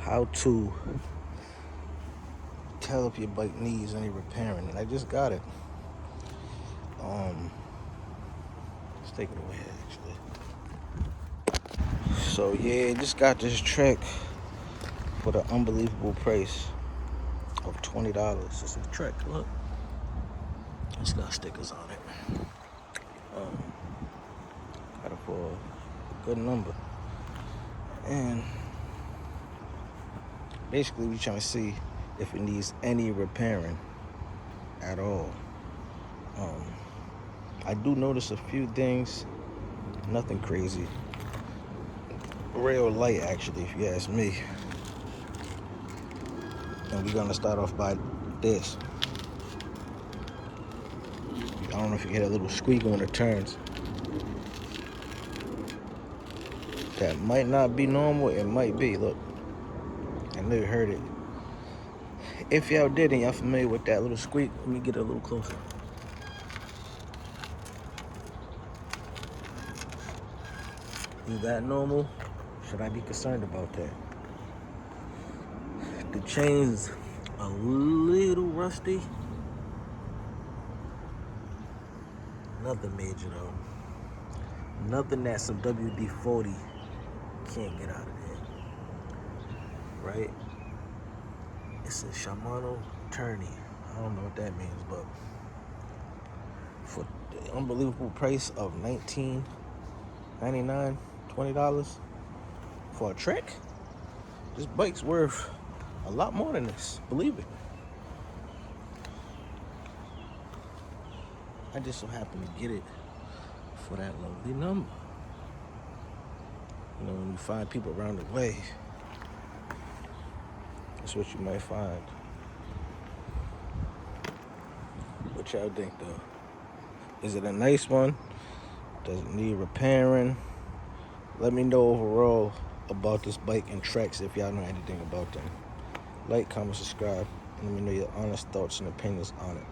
how to tell if your bike needs any repairing, and I just got it. Let's take it away actually. So yeah, just got this Trek for the unbelievable price of $20. It's a Trek, look. It's got stickers on it. Got it for a good number. And basically we're trying to see if it needs any repairing at all. I do notice a few things, nothing crazy. Real light actually, if you ask me. And we're gonna start off by this. I don't know if you hear that little squeak when it turns. That might not be normal, it might be, look. I know you heard it. If y'all did and y'all familiar with that little squeak, let me get it a little closer. Is that normal? Should I be concerned about that? The chain's a little rusty. Nothing major though. Nothing that some WD-40 can't get out of there. Right? It's a Shimano tourney. I don't know what that means, but for the unbelievable price of $19.99, $20 for a Trek, this bike's worth a lot more than this, believe it. I just so happen to get it for that lovely number. You know, when you find people around the way, that's what you might find. What y'all think though? Is it a nice one? Does it need repairing? Let me know overall about this bike and Treks if y'all know anything about them. Like, comment, subscribe, and let me know your honest thoughts and opinions on it.